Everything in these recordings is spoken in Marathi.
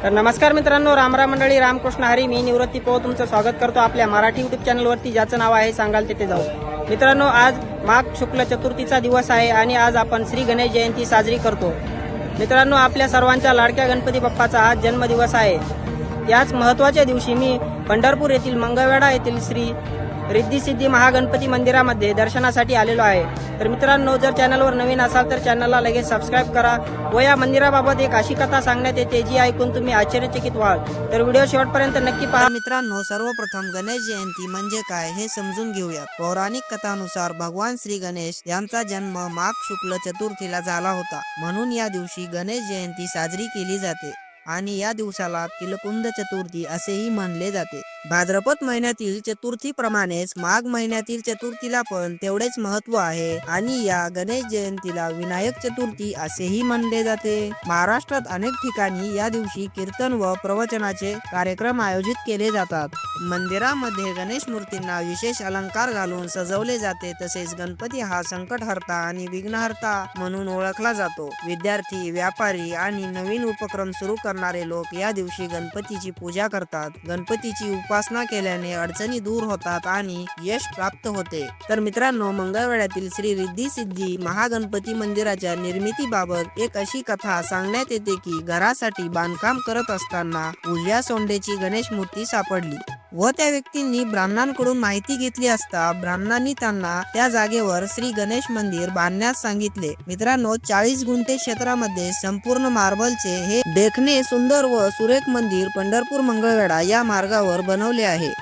तर नमस्कार मित्रांनो, रामराम मंडळी, रामकृष्ण हरी. मी निवृत्ती पो तुमचं स्वागत करतो आपल्या मराठी यूट्यूब चॅनलवरती, ज्याचं नाव आहे सांगाल तिथे जाऊ. मित्रांनो, आज माघ शुक्ल चतुर्थीचा दिवस आहे आणि आज आपण श्री गणेश जयंती साजरी करतो. मित्रांनो, आपल्या सर्वांच्या लाडक्या गणपती बाप्पाचा आज जन्मदिवस आहे. याच महत्त्वाच्या दिवशी मी पंढरपूर येथील मंगळवेढा येथील श्री रिद्धी सिद्धी महागणपती मंदिरामध्ये दर्शनासाठी आलेलो आहे. तर मित्रांनो, जर चॅनलवर नवीन असाल तर चॅनलला लगेच सबस्क्राईब करा व या मंदिराबाबत एक अशी कथा सांगण्यात येते जी ऐकून तुम्ही आश्चर्यचकित व्हाल. तर व्हिडिओ शेवटपर्यंत नक्की पहा. मित्रांनो, सर्वप्रथम गणेश जयंती म्हणजे काय हे समजून घेऊया. पौराणिक कथानुसार भगवान श्री गणेश यांचा जन्म माघ शुक्ल चतुर्थीला झाला होता, म्हणून या दिवशी गणेश जयंती साजरी केली जाते आणि या दिवसाला तिलकुंद चतुर्थी असेही म्हणले जाते. भाद्रपद महिन्यातील चतुर्थीप्रमाणेच माघ महिन्यातील चतुर्थीला पण तेवढेच महत्व आहे आणि या गणेश जयंतीला विनायक चतुर्थी असेही म्हणले जाते. महाराष्ट्रात अनेक ठिकाणी या दिवशी कीर्तन व प्रवचनाचे कार्यक्रम आयोजित केले जातात. मंदिरामध्ये गणेश मूर्तींना विशेष अलंकार घालून सजवले जाते. तसेच गणपती हा संकटहर्ता आणि विघ्नहर्ता म्हणून ओळखला जातो. विद्यार्थी, व्यापारी आणि नवीन उपक्रम सुरू करणारे लोक या दिवशी गणपतीची पूजा करतात. गणपतीची उपासना केल्याने अडचणी दूर होतात आणि यश प्राप्त होते. तर मित्रांनो, मंगळवेढ्यातील श्री रिद्धी सिद्धी महागणपती मंदिराच्या निर्मितीबाबत एक अशी कथा सांगण्यात येते की घरासाठी बांधकाम करत असताना उजव्या सोंडेची गणेश मूर्ती सापडली व त्या व्यक्तींनी ब्राह्मणांकडून माहिती घेतली असता ब्राह्मणांनी त्यांना त्या जागेवर श्री गणेश मंदिर बांधण्यास सांगितले. मित्रांनो, 40 गुंठे क्षेत्रामध्ये संपूर्ण मार्बलचे हे देखणे सुंदर व सुरेख मंदिर पंढरपूर मंगळवेढा या मार्गावर बनवले आहे.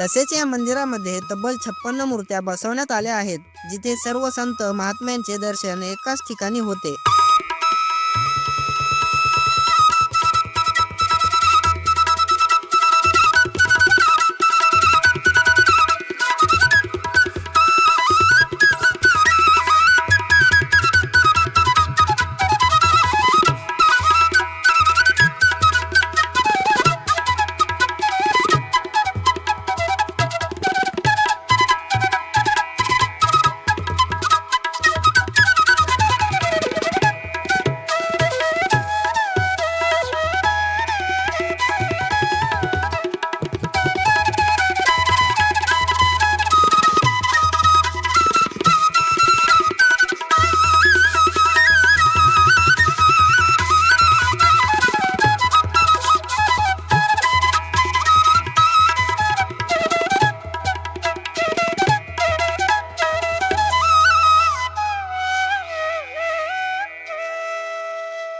तसेच या मंदिरामध्ये तब्बल 56 मूर्त्या बसवण्यात आल्या आहेत, जिथे सर्व संत महात्म्यांचे दर्शन एकाच ठिकाणी होते.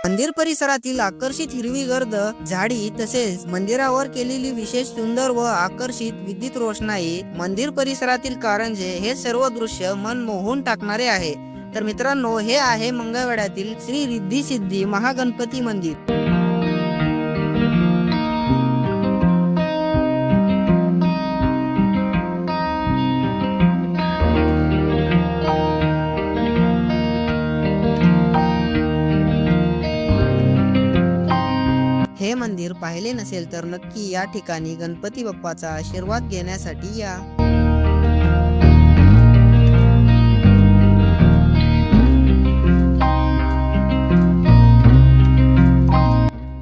मंदिर परिसरातील आकर्षित हिरवी गर्द झाडी तसेच मंदिरावर केलेली विशेष सुंदर व आकर्षित विद्युत रोषणाई, मंदिर परिसरातील कारंजे हे सर्व दृश्य मन मोहून टाकणारे आहे. तर मित्रांनो, हे आहे मंगळवेढ्यातील श्री रिद्धी सिद्धी महागणपती मंदिर. हे मंदिर पाहिले नसेल तर नक्की या ठिकाणी गणपती बाप्पाचा आशीर्वाद घेण्यासाठी या.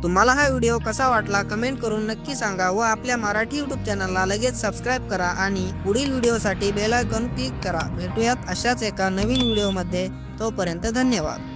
तुम्हाला हा व्हिडिओ कसा वाटला कमेंट करून नक्की सांगा व आपल्या मराठी यूट्यूब चॅनलला लगेच सबस्क्राईब करा आणि पुढील व्हिडिओसाठी बेल आयकॉन क्लिक करा. भेटूयात अशाच एका नवीन व्हिडिओमध्ये. तोपर्यंत धन्यवाद.